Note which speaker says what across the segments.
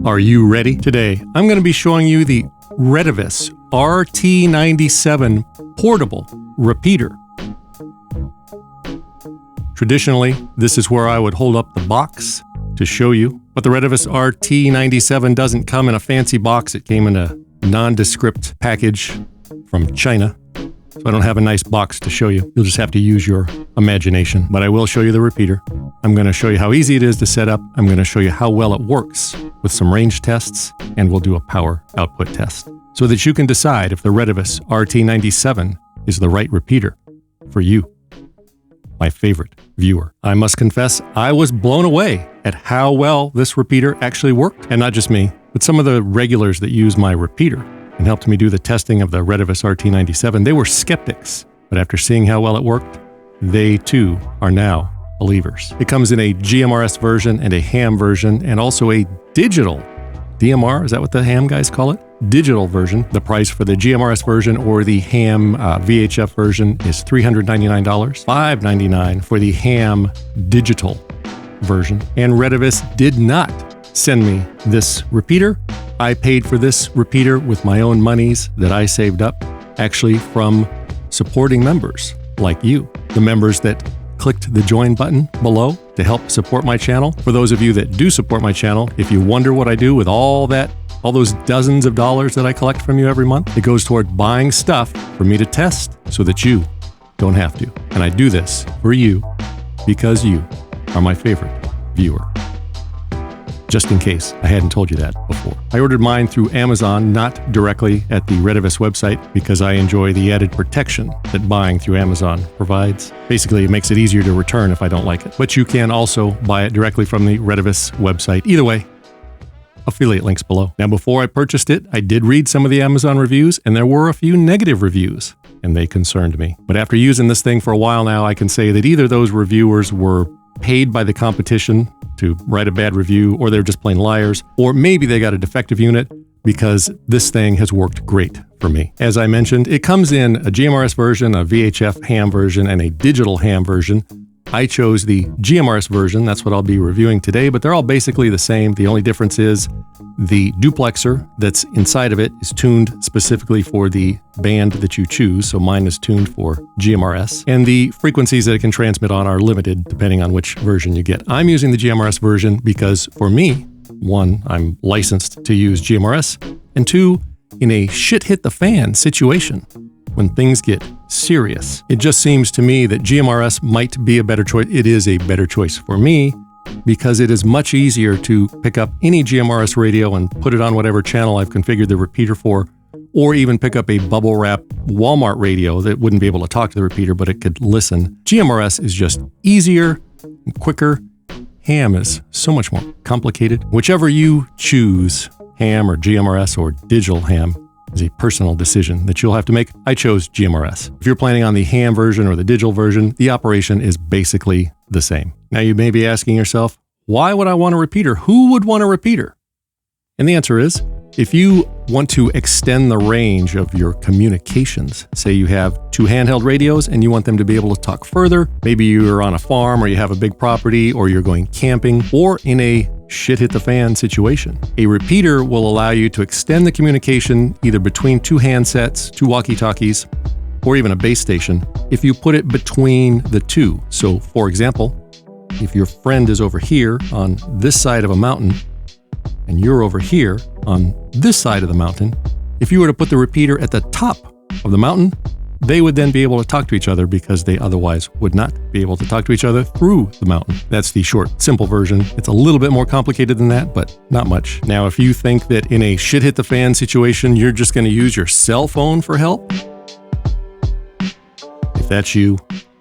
Speaker 1: Are you ready? Today, I'm going to be showing you the Retevis RT97 portable repeater. Traditionally, this is where I would hold up the box to show you, but the Retevis RT97 doesn't come in a fancy box. It came in a nondescript package from China. So I don't have a nice box to show you. You'll just have to use your imagination. But I will show you the repeater. I'm going to show you how easy it is to set up. I'm going to show you how well it works with some range tests, and we'll do a power output test so that you can decide if the Retevis RT97 is the right repeater for you, my favorite viewer. I must confess, I was blown away at how well this repeater actually worked. And not just me, but some of the regulars that use my repeater and helped me do the testing of the Retevis RT97, they were skeptics. But after seeing how well it worked, they too are now believers. It comes in a GMRS version and a Ham version, and also a digital DMR, is that what the Ham guys call it? Digital version. The price for the GMRS version or the Ham VHF version is $399, $599 for the Ham digital version. And Retevis did not send me this repeater. I paid for this repeater with my own monies that I saved up, actually from supporting members like you, the members that clicked the join button below to help support my channel. For those of you that do support my channel, if you wonder what I do with all those dozens of dollars that I collect from you every month, it goes toward buying stuff for me to test so that you don't have to. And I do this for you because you are my favorite viewer. Just in case I hadn't told you that before. I ordered mine through Amazon, not directly at the Retevis website, because I enjoy the added protection that buying through Amazon provides. Basically, it makes it easier to return if I don't like it. But you can also buy it directly from the Retevis website. Either way, affiliate links below. Now, before I purchased it, I did read some of the Amazon reviews, and there were a few negative reviews, and they concerned me. But after using this thing for a while now, I can say that either those reviewers were paid by the competition to write a bad review, or they're just plain liars, or maybe they got a defective unit, because this thing has worked great for me. As I mentioned, it comes in a GMRS version, a VHF Ham version, and a digital Ham version. I chose the GMRS version. That's what I'll be reviewing today, but they're all basically the same. The only difference is the duplexer that's inside of it is tuned specifically for the band that you choose. So mine is tuned for GMRS, and the frequencies that it can transmit on are limited depending on which version you get. I'm using the GMRS version because for me, one, I'm licensed to use GMRS, and two, in a shit hit the fan situation, when things get serious, it just seems to me that GMRS might be a better choice. It is a better choice for me because it is much easier to pick up any GMRS radio and put it on whatever channel I've configured the repeater for, or even pick up a bubble wrap Walmart radio that wouldn't be able to talk to the repeater, but it could listen. GMRS is just easier and quicker. Ham is so much more complicated. Whichever you choose, Ham or GMRS or digital Ham, is a personal decision that you'll have to make. I chose GMRS. If you're planning on the Ham version or the digital version, the operation is basically the same. Now you may be asking yourself, why would I want a repeater? Who would want a repeater? And the answer is, if you want to extend the range of your communications, say you have two handheld radios and you want them to be able to talk further, maybe you're on a farm or you have a big property or you're going camping or in a shit hit the fan situation. A repeater will allow you to extend the communication either between two handsets, two walkie-talkies, or even a base station if you put it between the two. So for example, if your friend is over here on this side of a mountain and you're over here on this side of the mountain, if you were to put the repeater at the top of the mountain, they would then be able to talk to each other because they otherwise would not be able to talk to each other through the mountain. That's the short, simple version. It's a little bit more complicated than that, but not much. Now, if you think that in a shit hit the fan situation, you're just going to use your cell phone for help, if that's you,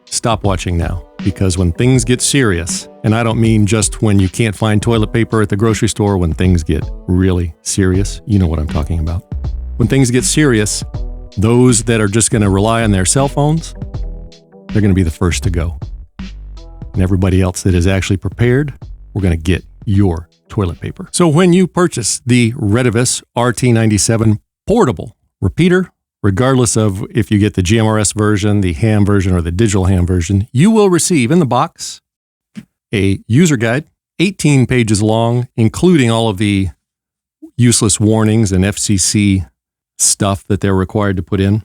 Speaker 1: stop watching now. Because when things get serious, and I don't mean just when you can't find toilet paper at the grocery store, when things get really serious, you know what I'm talking about. When things get serious, those that are just going to rely on their cell phones, they're going to be the first to go. And everybody else that is actually prepared, we're going to get your toilet paper. So when you purchase the Retevis RT97 portable repeater, regardless of if you get the GMRS version, the Ham version, or the digital Ham version, you will receive in the box a user guide, 18 pages long, including all of the useless warnings and FCC stuff that they're required to put in.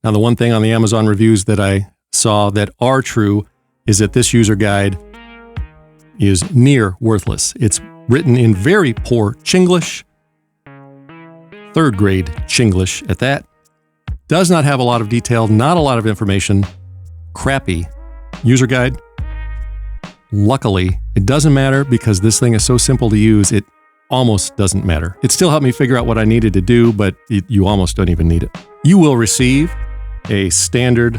Speaker 1: Now, the one thing on the Amazon reviews that I saw that are true is that this user guide is near worthless. It's written in very poor Chinglish, third grade Chinglish at that. Does not have a lot of detail, not a lot of information. Crappy user guide. Luckily, it doesn't matter because this thing is so simple to use, it almost doesn't matter. It still helped me figure out what I needed to do, but you almost don't even need it. You will receive a standard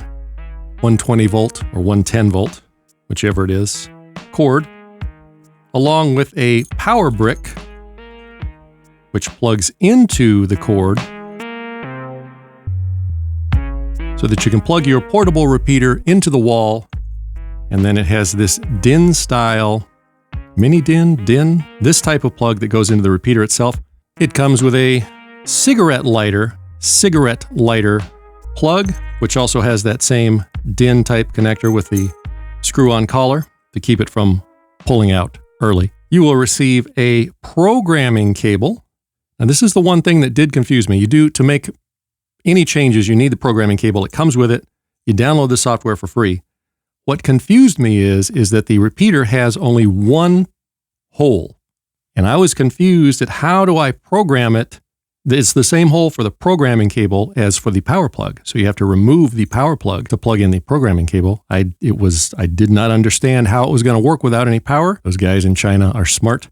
Speaker 1: 120 volt or 110 volt, whichever it is, cord, along with a power brick, which plugs into the cord so that you can plug your portable repeater into the wall. And then it has this DIN style, mini DIN, this type of plug that goes into the repeater itself. It comes with a cigarette lighter plug, which also has that same DIN type connector with the screw-on collar to keep it from pulling out early. You will receive a programming cable. Now, this is the one thing that did confuse me. To make any changes, you need the programming cable. It comes with it. You download the software for free. What confused me is that the repeater has only one hole. And I was confused at how do I program it. It's the same hole for the programming cable as for the power plug. So you have to remove the power plug to plug in the programming cable. I did not understand how it was going to work without any power. Those guys in China are smart.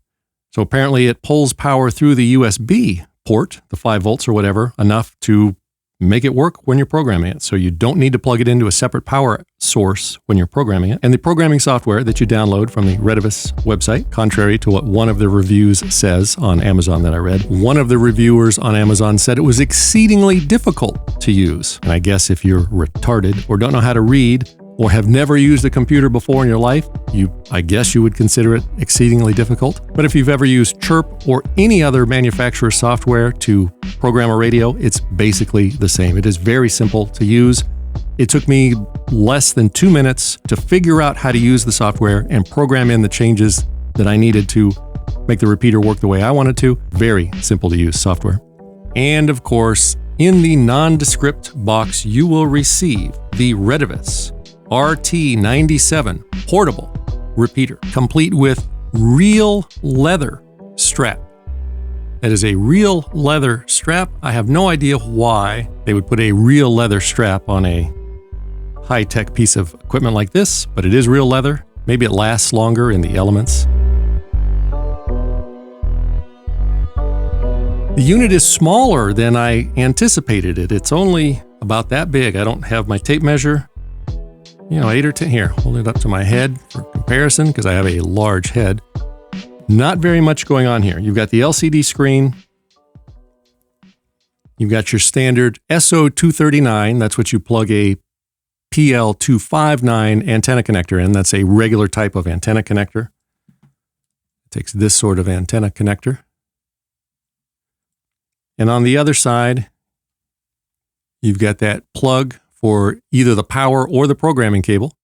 Speaker 1: So apparently it pulls power through the USB port, the 5 volts or whatever, enough to make it work when you're programming it. So you don't need to plug it into a separate power source when you're programming it. And the programming software that you download from the Retevis website, contrary to what one of the reviews says on Amazon that I read, one of the reviewers on Amazon said it was exceedingly difficult to use. And I guess if you're retarded or don't know how to read or have never used a computer before in your life, I guess you would consider it exceedingly difficult. But if you've ever used Chirp or any other manufacturer's software to program a radio, it's basically the same. It is very simple to use. It took me less than 2 minutes to figure out how to use the software and program in the changes that I needed to make the repeater work the way I wanted to. Very simple to use software. And of course, in the nondescript box, you will receive the Retevis RT97 portable repeater, complete with real leather strap. That is a real leather strap. I have no idea why they would put a real leather strap on a high-tech piece of equipment like this, but it is real leather. Maybe it lasts longer in the elements. The unit is smaller than I anticipated it. It's only about that big. I don't have my tape measure. 8 or 10. Here, hold it up to my head for comparison because I have a large head. Not very much going on here. You've got the LCD screen. You've got your standard SO239. That's what you plug a PL259 antenna connector in. That's a regular type of antenna connector. It takes this sort of antenna connector. And on the other side, you've got that plug for either the power or the programming cable.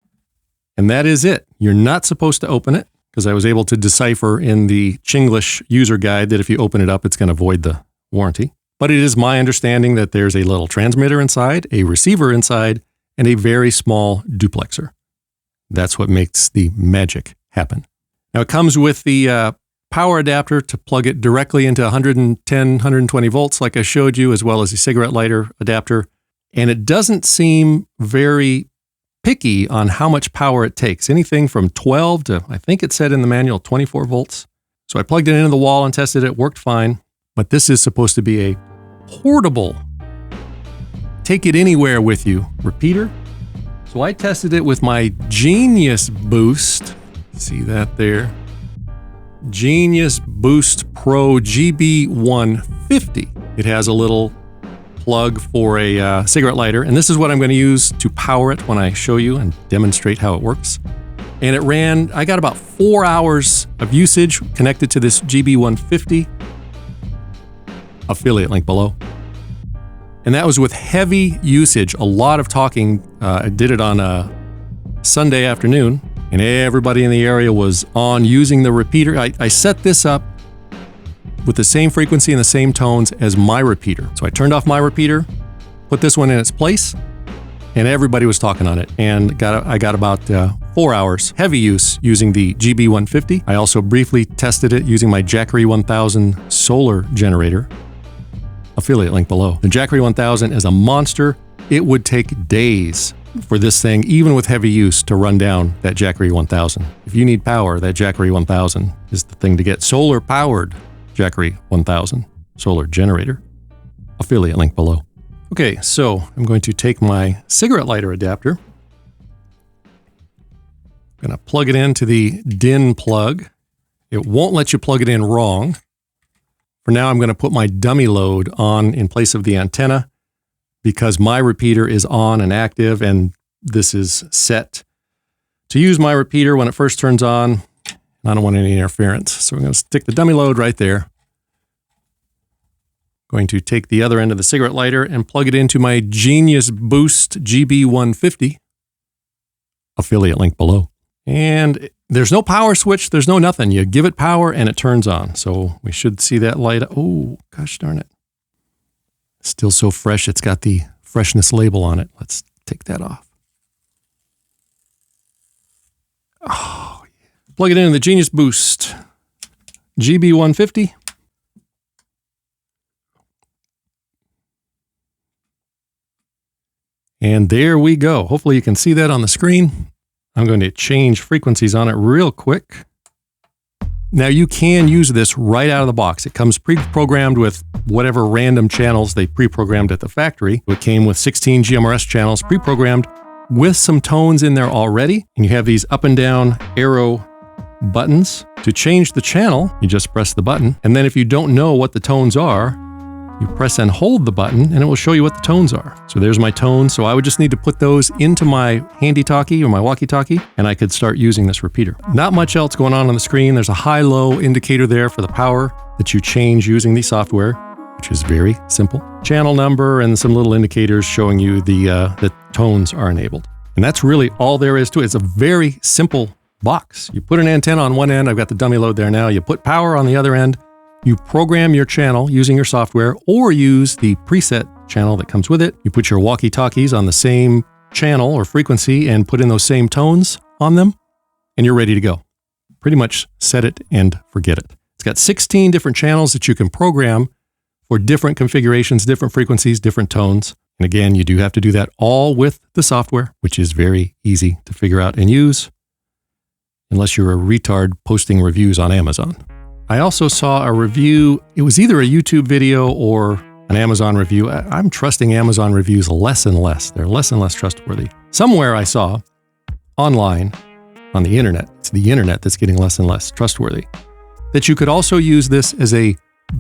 Speaker 1: And that is it. You're not supposed to open it because I was able to decipher in the Chinglish user guide that if you open it up, it's going to void the warranty. But it is my understanding that there's a little transmitter inside, a receiver inside, and a very small duplexer. That's what makes the magic happen. Now it comes with the power adapter to plug it directly into 110, 120 volts like I showed you, as well as a cigarette lighter adapter. And it doesn't seem very picky on how much power it takes. Anything from 12 to, I think it said in the manual, 24 volts. So I plugged it into the wall and tested it. It worked fine. But this is supposed to be a portable, take it anywhere with you repeater. So I tested it with my Genius Boost. See that there? Genius Boost Pro GB150. It has a little plug for a cigarette lighter, and this is what I'm going to use to power it when I show you and demonstrate how it works. And it ran, I got about 4 hours of usage connected to this GB150. Affiliate link below. And that was with heavy usage, a lot of talking. I did it on a Sunday afternoon, and everybody in the area was on using the repeater. I set this up with the same frequency and the same tones as my repeater. So I turned off my repeater, put this one in its place, and everybody was talking on it. And I got about 4 hours heavy use using the GB150. I also briefly tested it using my Jackery 1000 solar generator. Affiliate link below. The Jackery 1000 is a monster. It would take days for this thing, even with heavy use, to run down that Jackery 1000. If you need power, that Jackery 1000 is the thing to get. Solar powered Jackery 1000 solar generator. Affiliate link below. Okay, so I'm going to take my cigarette lighter adapter. I'm going to plug it into the DIN plug. It won't let you plug it in wrong. For now, I'm going to put my dummy load on in place of the antenna because my repeater is on and active, and this is set to use my repeater when it first turns on. I don't want any interference, so I'm going to stick the dummy load right there. Going to take the other end of the cigarette lighter and plug it into my Genius Boost GB150. Affiliate link below. And there's no power switch. There's no nothing. You give it power and it turns on. So we should see that light. Oh, gosh darn it. Still so fresh. It's got the freshness label on it. Let's take that off. Oh, yeah. Plug it into the Genius Boost GB150. And there we go. Hopefully you can see that on the screen. I'm going to change frequencies on it real quick. Now you can use this right out of the box. It comes pre-programmed with whatever random channels they pre-programmed at the factory. It came with 16 GMRS channels pre-programmed with some tones in there already. And you have these up and down arrow buttons. To change the channel, you just press the button. And then if you don't know what the tones are, you press and hold the button and it will show you what the tones are. So there's my tones. So I would just need to put those into my handy-talkie or my walkie-talkie and I could start using this repeater. Not much else going on the screen. There's a high-low indicator there for the power that you change using the software, which is very simple. Channel number and some little indicators showing you the tones are enabled. And that's really all there is to it. It's a very simple box. You put an antenna on one end. I've got the dummy load there now. You put power on the other end. You program your channel using your software or use the preset channel that comes with it. You put your walkie-talkies on the same channel or frequency and put in those same tones on them, and you're ready to go. Pretty much set it and forget it. It's got 16 different channels that you can program for different configurations, different frequencies, different tones. And again, you do have to do that all with the software, which is very easy to figure out and use, unless you're a retard posting reviews on Amazon. I also saw a review. It was either a YouTube video or an Amazon review. I'm trusting Amazon reviews less and less. They're less and less trustworthy. Somewhere I saw online on the internet, it's the internet that's getting less and less trustworthy, that you could also use this as a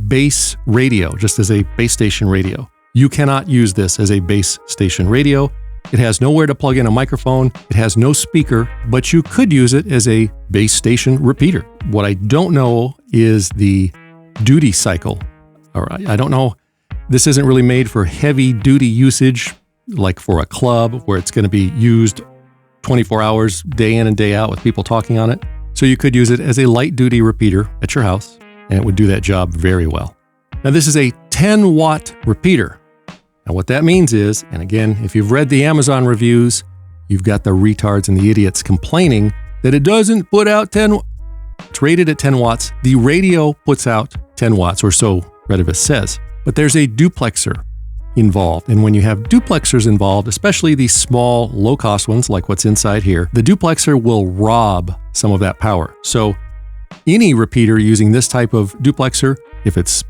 Speaker 1: base radio, just as a base station radio. You cannot use this as a base station radio. It has nowhere to plug in a microphone. It has no speaker, but you could use it as a base station repeater. What I don't know is the duty cycle. Or I don't know. This isn't really made for heavy duty usage, like for a club where it's going to be used 24 hours, day in and day out with people talking on it. So you could use it as a light duty repeater at your house, and it would do that job very well. Now this is a 10-watt repeater. Now what that means is, and again, if you've read the Amazon reviews, you've got the retards and the idiots complaining that it doesn't put out 10. It's rated at 10 watts. The radio puts out 10 watts, or so Retevis says. But there's a duplexer involved. And when you have duplexers involved, especially these small, low-cost ones like what's inside here, the duplexer will rob some of that power. So any repeater using this type of duplexer, if it's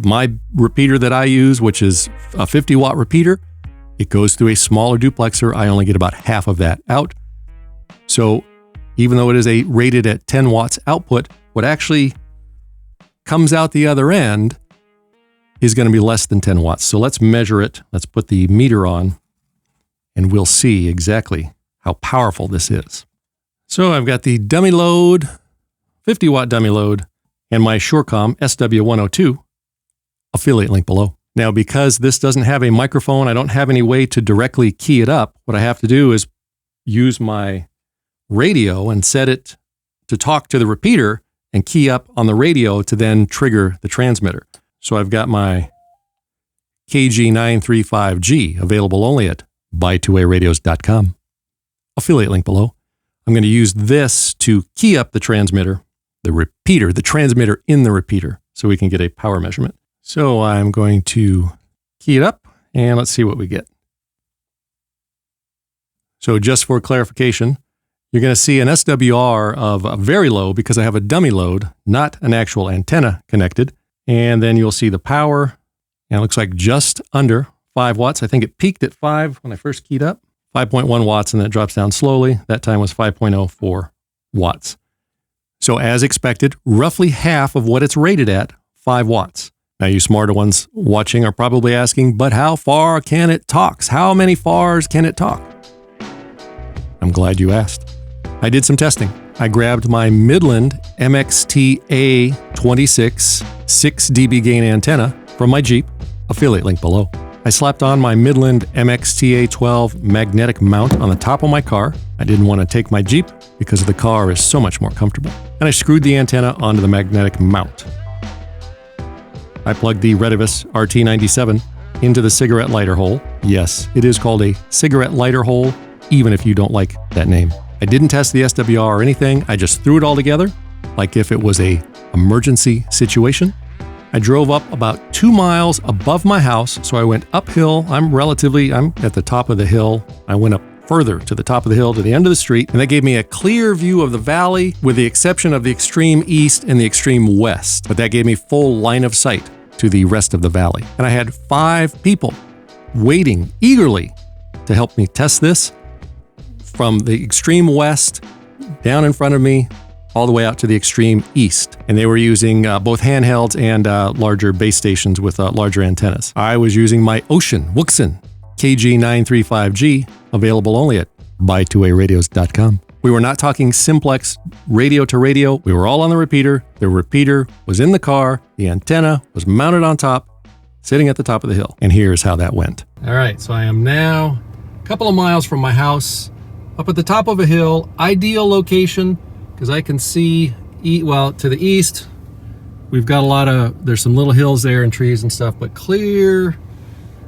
Speaker 1: my repeater that I use, which is a 50-watt repeater, it goes through a smaller duplexer. I only get about half of that out. So even though it is rated at 10 watts output, what actually comes out the other end is going to be less than 10 watts. So let's measure it. Let's put the meter on and we'll see exactly how powerful this is. So I've got the dummy load, 50-watt dummy load, and my Surecom SW102, affiliate link below. Now, because this doesn't have a microphone, I don't have any way to directly key it up. What I have to do is use my radio and set it to talk to the repeater and key up on the radio to then trigger the transmitter. So I've got my KG935G available only at buy2aradios.com. Affiliate link below. I'm going to use this to key up the transmitter, the repeater, the transmitter in the repeater, so we can get a power measurement. So I'm going to key it up and let's see what we get. So just for clarification, you're going to see an SWR of very low because I have a dummy load, not an actual antenna connected. And then you'll see the power, and it looks like just under 5 watts. I think it peaked at 5 when I first keyed up, 5.1 watts, and then it drops down slowly. That time was 5.04 watts. So as expected, roughly half of what it's rated at, 5 watts. Now you smarter ones watching are probably asking, but how far can it talk? How many fars can it talk? I'm glad you asked. I did some testing. I grabbed my Midland MXTA26 6 dB gain antenna from my Jeep, affiliate link below. I slapped on my Midland MXTA12 magnetic mount on the top of my car. I didn't want to take my Jeep because the car is so much more comfortable. And I screwed the antenna onto the magnetic mount. I plugged the Retevis RT97 into the cigarette lighter hole. Yes, it is called a cigarette lighter hole, even if you don't like that name. I didn't test the SWR or anything. I just threw it all together like if it was an emergency situation. I drove up about 2 miles above my house, so I went uphill. I'm at the top of the hill. I went up further to the top of the hill to the end of the street, and that gave me a clear view of the valley with the exception of the extreme east and the extreme west. But that gave me full line of sight to the rest of the valley. And I had 5 people waiting eagerly to help me test this from the extreme west down in front of me all the way out to the extreme east. And they were using both handhelds and larger base stations with larger antennas. I was using my Wuxin KG935G, available only at buy2aradios.com. We were not talking simplex radio to radio. We were all on the repeater. The repeater was in the car. The antenna was mounted on top, sitting at the top of the hill. And here's how that went. All right, so I am now a couple of miles from my house, up at the top of a hill, ideal location, because I can see, to the east, we've got there's some little hills there and trees and stuff, but clear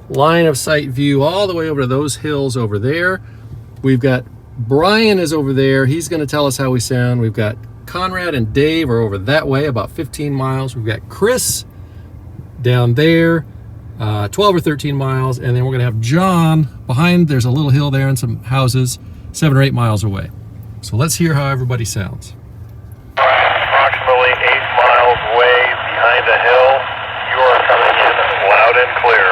Speaker 1: line of sight view all the way over to those hills over there. We've got Brian is over there. He's going to tell us how we sound. We've got Conrad and Dave are over that way, about 15 miles. We've got Chris down there, 12 or 13 miles. And then we're going to have John behind. There's a little hill there and some houses, 7 or 8 miles away. So let's hear how everybody sounds.
Speaker 2: Approximately 8 miles away behind the hill. You are coming in loud and clear.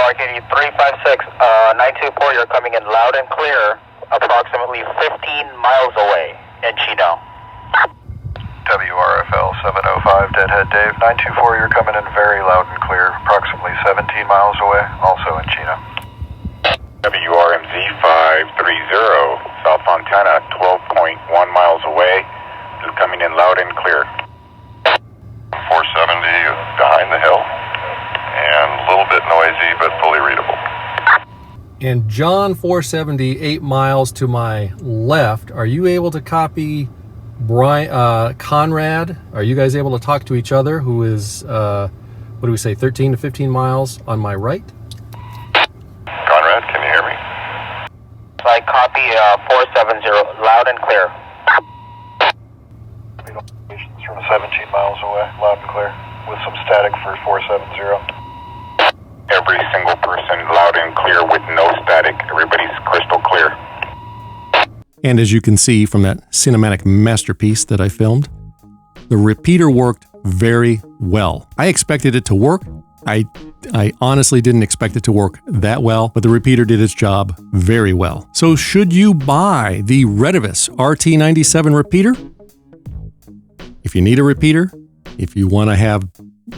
Speaker 3: RKD 356, 924, you're coming in loud and clear, approximately 15 miles away in Chino.
Speaker 2: WRFL 705, Deadhead Dave, 924, you're coming in very loud and clear, approximately 17 miles away, also in Chino.
Speaker 4: WRMZ 530, South Fontana, 12.1 miles away, is coming in loud and clear.
Speaker 2: 470 behind the hill, and a little bit noisy, but fully readable.
Speaker 1: And John 470, 8 miles to my left. Are you able to copy Brian, Conrad? Are you guys able to talk to each other, who is, what do we say, 13 to 15 miles on my right?
Speaker 2: Conrad, can you hear me?
Speaker 3: So I copy 470, loud and clear.
Speaker 2: From 17 miles away, loud and clear, with some static for 470.
Speaker 4: Every single person loud and clear with no static. Everybody's crystal clear.
Speaker 1: And as you can see from that cinematic masterpiece that I filmed, the repeater worked very well. I expected it to work. I honestly didn't expect it to work that well, but the repeater did its job very well. So should you buy the Retevis RT97 repeater? If you need a repeater, if you want to have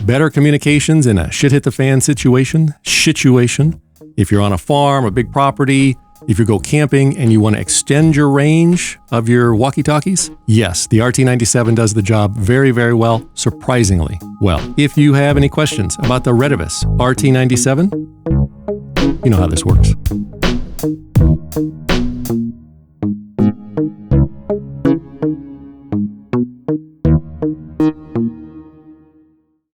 Speaker 1: better communications in a shit-hit-the-fan situation, if you're on a farm, a big property, if you go camping and you want to extend your range of your walkie-talkies, yes, the RT97 does the job very, very well, surprisingly well. If you have any questions about the Retevis RT97, you know how this works. you.